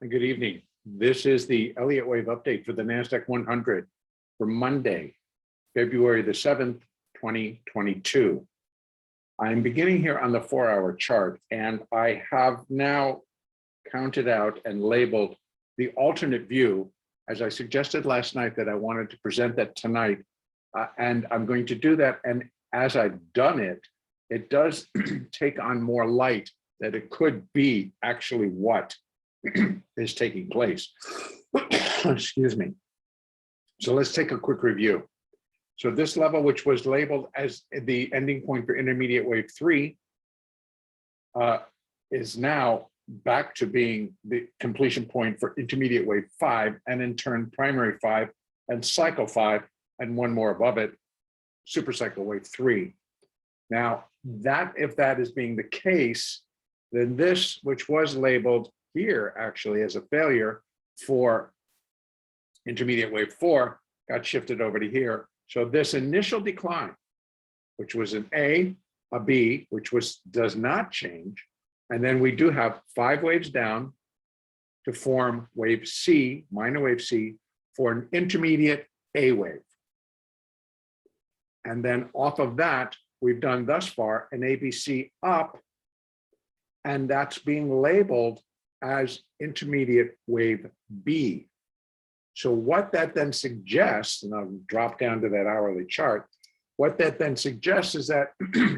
Good evening. This is the Elliott wave update for the NASDAQ 100 for Monday, February the 7th, 2022. I'm beginning here on the 4-hour chart, and I have now counted out and labeled the alternate view, as I suggested last night that I wanted to present that tonight. And I'm going to do that. And as I've done it, it does take on more light that it could be actually what is taking place. Excuse me. So let's take a quick review. So this level, which was labeled as the ending point for intermediate wave 3, is now back to being the completion point for intermediate wave 5, and in turn primary 5 and cycle 5, and one more above it, supercycle wave 3. Now that, if that is being the case, then this, which was labeled here actually as a failure for intermediate wave 4, got shifted over to here. So this initial decline, which was an A, a B, which does not change, and then we do have 5 waves down to form wave C, minor wave C, for an intermediate A wave. And then off of that, we've done thus far an ABC up, and that's being labeled as intermediate wave B. So what that then suggests, and I'll drop down to that hourly chart, what that then suggests is that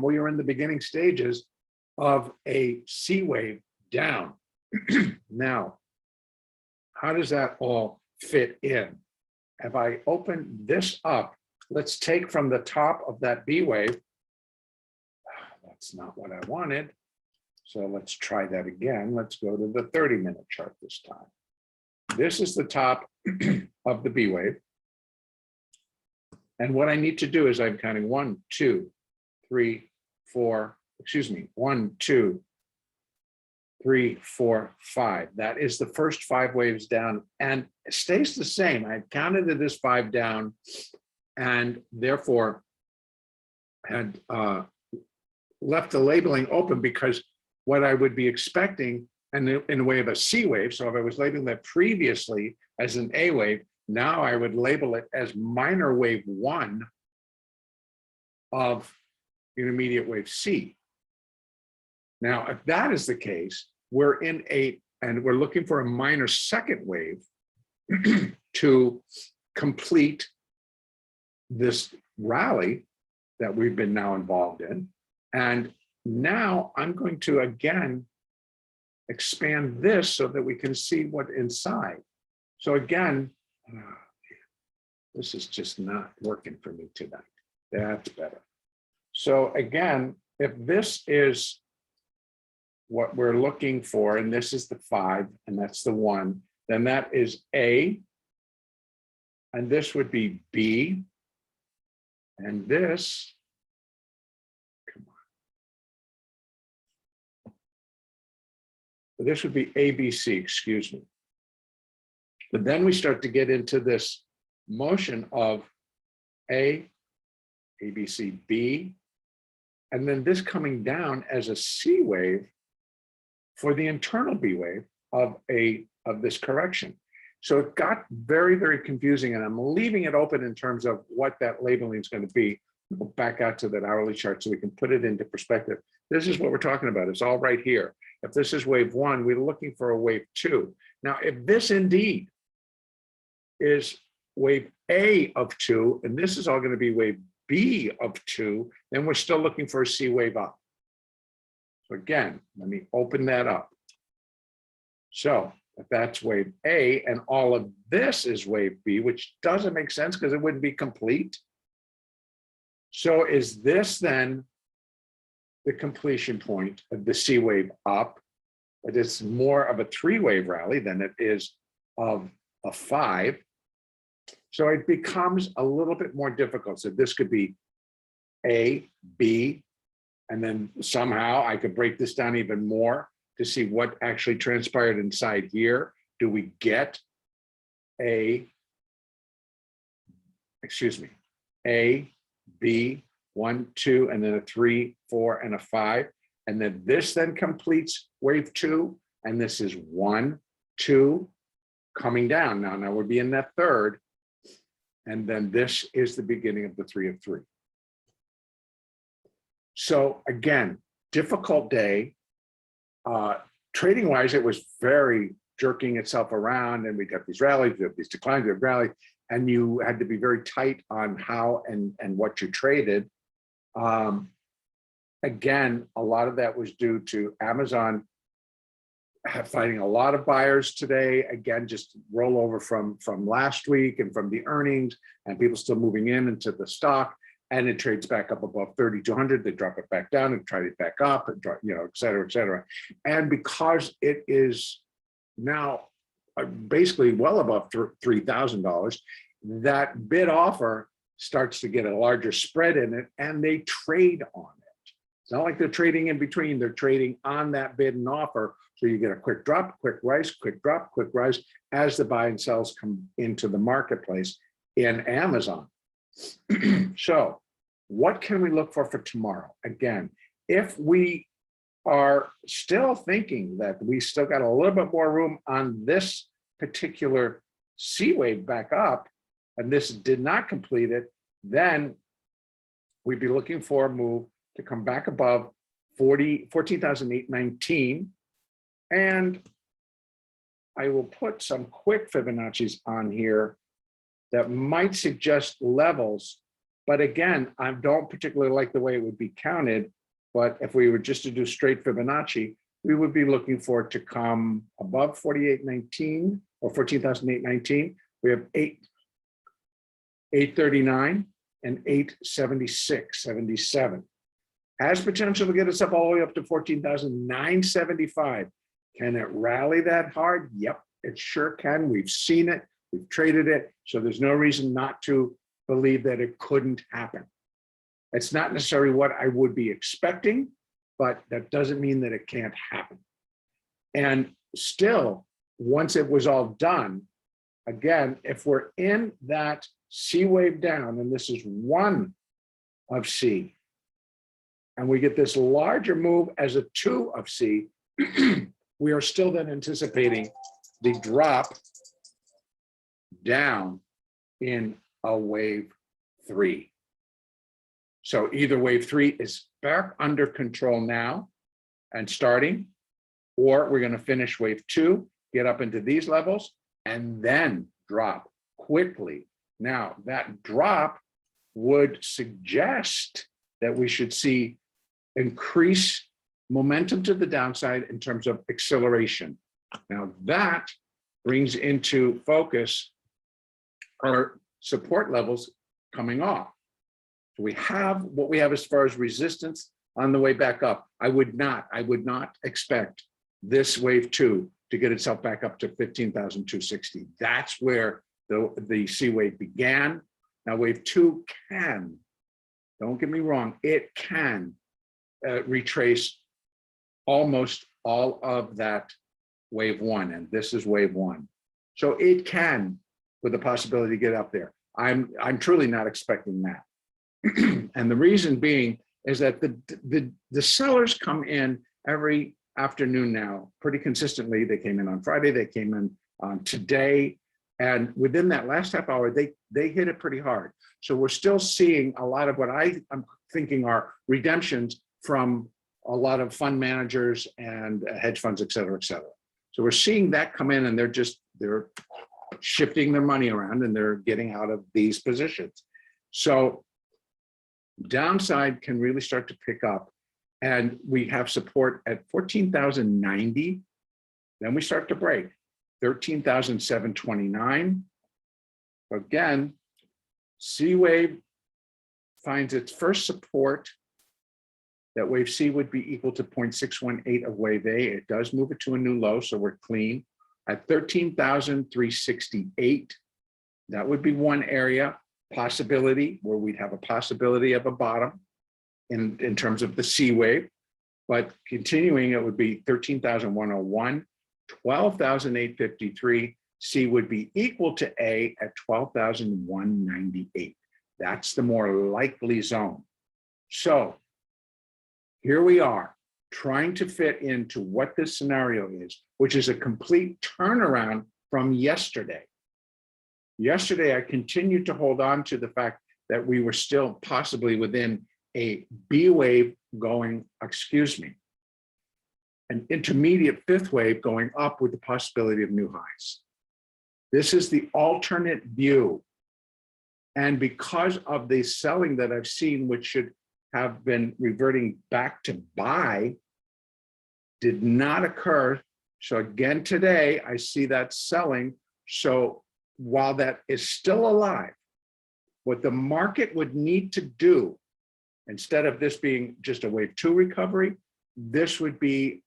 we are in the beginning stages of a C wave down. Now, how does that all fit in? If I open this up, let's take from the top of that B wave. That's not what I wanted. So let's try that again. Let's go to the 30-minute chart this time. This is the top of the B wave. And what I need to do is I'm counting 1, 2, 3, 4, excuse me, 1, 2, 3, 4, 5. That is the first 5 waves down, and it stays the same. I counted it as 5 down, and therefore had left the labeling open, because what I would be expecting, and in a way of a C wave, so if I was labeling that previously as an A wave, now I would label it as minor wave 1 of intermediate wave C. Now, if that is the case, we're in and we're looking for a minor second wave to complete this rally that we've been now involved in. And now I'm going to again expand this so that we can see what inside. So again, this is just not working for me tonight. That's better. So again, if this is what we're looking for, and this is the 5, and that's the 1, then that is A, and this would be B, and this, come on, this would be ABC, excuse me. But then we start to get into this motion of A, ABC, B, and then this coming down as a C wave for the internal B wave of this correction. So it got very, very confusing, and I'm leaving it open in terms of what that labeling is going to be. We'll go back out to that hourly chart so we can put it into perspective. This is what we're talking about. It's all right here. If this is wave 1, we're looking for a wave 2. Now, if this indeed is wave A of 2, and this is all going to be wave B of 2, then we're still looking for a C wave up. So again, let me open that up. So if that's wave A and all of this is wave B, which doesn't make sense because it wouldn't be complete. So is this then the completion point of the C wave up? But it's more of a 3-wave rally than it is of a 5. So it becomes a little bit more difficult. So this could be A, B, and then somehow I could break this down even more to see what actually transpired inside here. Do we get A, B, 1, 2, and then a 3, 4, and a 5. And then this then completes wave 2, and this is 1, 2 coming down. Now we'll be in that third. And then this is the beginning of the 3 of 3. So again, difficult day. Trading wise, it was very jerking itself around, and we got these rallies, we have these declines, we have rallies, and you had to be very tight on how and what you traded. Again, a lot of that was due to Amazon finding a lot of buyers today. Again, just rollover from last week and from the earnings, and people still moving into the stock. And it trades back up above 3,200. They drop it back down and try it back up, and drop, et cetera, et cetera. And because it is now basically well above $3,000, that bid offer starts to get a larger spread in it, and they trade on it. It's not like they're trading in between, they're trading on that bid and offer. So you get a quick drop, quick rise, quick drop, quick rise as the buy and sells come into the marketplace in Amazon. So what can we look for tomorrow? Again, if we are still thinking that we still got a little bit more room on this particular C wave back up, and this did not complete it, then we'd be looking for a move to come back above 14,819. And I will put some quick Fibonacci's on here that might suggest levels. But again, I don't particularly like the way it would be counted. But if we were just to do straight Fibonacci, we would be looking for it to come above 4819 or 14,819. We have 839 and 876.77. Has potential to get us up all the way up to 14,975. Can it rally that hard? Yep, it sure can. We've seen it. We've traded it. So there's no reason not to believe that it couldn't happen. It's not necessarily what I would be expecting, but that doesn't mean that it can't happen. And still, once it was all done, again, if we're in that C wave down, and this is one of C, and we get this larger move as a 2 of C, we are still then anticipating the drop down in a wave 3. So either wave 3 is back under control now and starting, or we're going to finish wave 2, get up into these levels, and then drop quickly. Now, that drop would suggest that we should see increased momentum to the downside in terms of acceleration. Now, that brings into focus our support levels coming off. So we have what we have as far as resistance on the way back up. I would not expect this wave 2 to get itself back up to 15,260. That's where the C wave began. Now wave 2 can, don't get me wrong, it can retrace almost all of that wave 1, and this is wave 1. So it can, with the possibility to get up there. I'm truly not expecting that. And the reason being is that the sellers come in every afternoon now pretty consistently. They came in on Friday, they came in on today, and within that last half hour, they hit it pretty hard. So we're still seeing a lot of what I'm thinking are redemptions from a lot of fund managers and hedge funds, et cetera, et cetera. So we're seeing that come in, and they're shifting their money around, and they're getting out of these positions. So downside can really start to pick up, and we have support at 14,090. Then we start to break 13,729. Again, C wave finds its first support. That wave C would be equal to 0.618 of wave A. It does move it to a new low, so we're clean at 13,368. That would be one area possibility where we'd have a possibility of a bottom in terms of the C wave. But continuing, it would be 13,101, 12,853. C would be equal to A at 12,198. That's the more likely zone. So here we are trying to fit into what this scenario is, which is a complete turnaround from yesterday. Yesterday, I continued to hold on to the fact that we were still possibly within a B wave going, an intermediate fifth wave going up with the possibility of new highs. This is the alternate view. And because of the selling that I've seen, which should have been reverting back to buy, did not occur. So again, today, I see that selling. So while that is still alive, what the market would need to do, instead of this being just a wave 2 recovery, this would be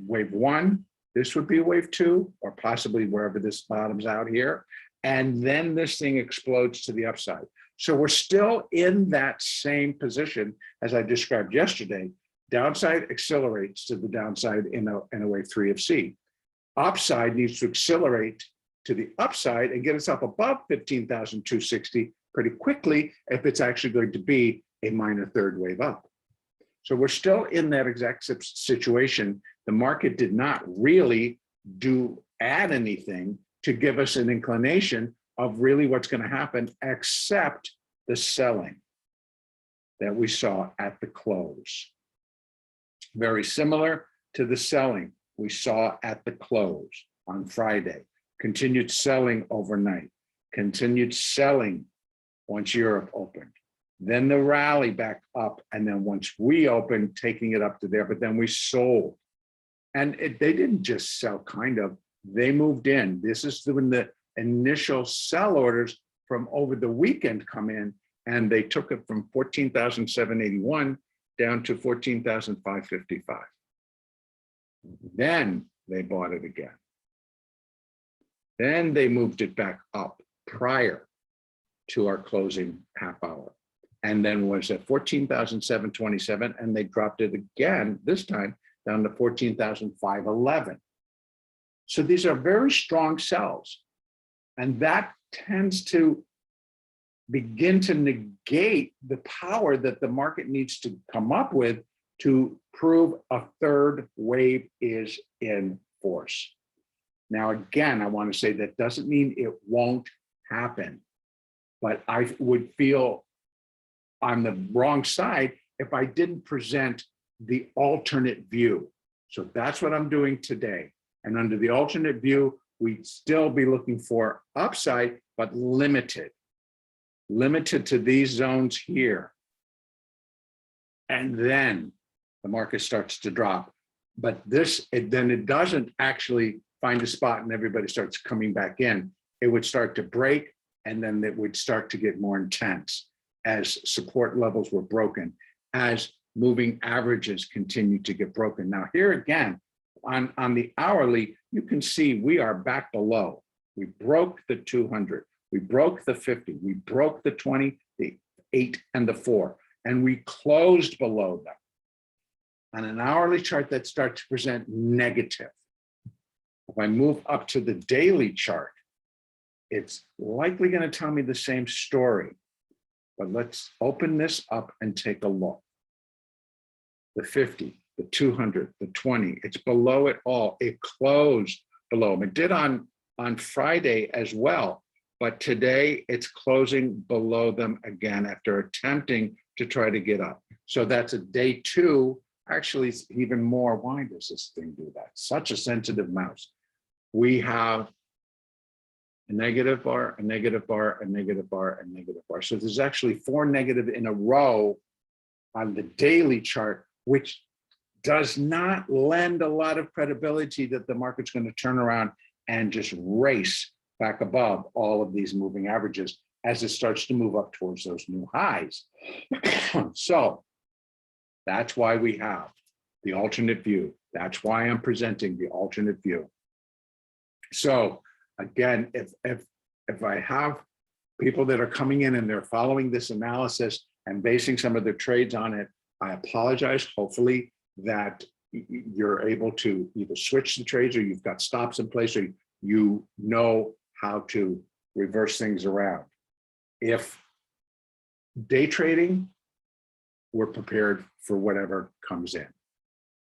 wave 1, this would be wave 2, or possibly wherever this bottoms out here. And then this thing explodes to the upside. So we're still in that same position as I described yesterday. Downside accelerates to the downside in a wave 3 of C. Upside needs to accelerate to the upside and get us up above 15,260 pretty quickly if it's actually going to be a minor third wave up. So we're still in that exact situation. The market did not really add anything to give us an inclination of really what's going to happen, except the selling that we saw at the close. Very similar to the selling we saw at the close on Friday. Continued selling overnight, continued selling once Europe opened. Then the rally back up, and then once we opened, taking it up to there, but then we sold. And they didn't just sell, they moved in. This is when the initial sell orders from over the weekend come in, and they took it from 14,781 down to 14,555. Then they bought it again. Then they moved it back up prior to our closing half hour, and then was at 14,727, and they dropped it again, this time down to 14,511. So these are very strong sells, and that tends to begin to negate the power that the market needs to come up with to prove a third wave is in force. Now, again, I want to say that doesn't mean it won't happen, but I would feel on the wrong side if I didn't present the alternate view. So that's what I'm doing today. And under the alternate view, we'd still be looking for upside, but limited to these zones here. And then the market starts to drop. But then it doesn't actually find a spot and everybody starts coming back in. It would start to break, and then it would start to get more intense as support levels were broken, as moving averages continue to get broken. Now here again, on the hourly, you can see we are back below. We broke the 200, we broke the 50, we broke the 20, the 8, and the 4, and we closed below them. On an hourly chart, that starts to present negative. If I move up to the daily chart, it's likely going to tell me the same story. But let's open this up and take a look. The 50, the 200, the 20, it's below it all. It closed below them. It did on Friday as well, but today it's closing below them again after attempting to try to get up. So that's a day 2. Actually, even more. Why does this thing do that? Such a sensitive mouse. We have a negative bar, a negative bar, a negative bar, a negative bar. So there's actually 4 negative in a row on the daily chart, which does not lend a lot of credibility that the market's going to turn around and just race back above all of these moving averages as it starts to move up towards those new highs. So that's why we have the alternate view. That's why I'm presenting the alternate view. So again, if I have people that are coming in and they're following this analysis and basing some of their trades on it, I apologize. Hopefully that you're able to either switch the trades, or you've got stops in place, or you know how to reverse things around. If day trading we're prepared for whatever comes in.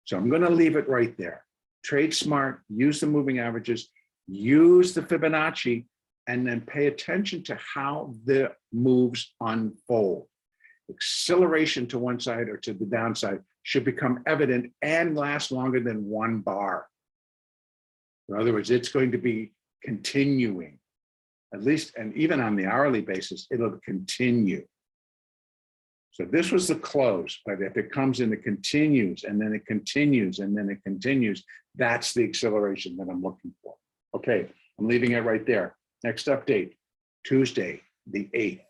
So I'm going to leave it right there. Trade smart, use the moving averages, use the Fibonacci, and then pay attention to how the moves unfold. Acceleration to one side or to the downside should become evident and last longer than one bar. In other words, it's going to be continuing, at least, and even on the hourly basis, it'll continue. So this was the close, but if it comes in, it continues, and then it continues, and then it continues, that's the acceleration that I'm looking for. Okay, I'm leaving it right there. Next update, Tuesday, the 8th.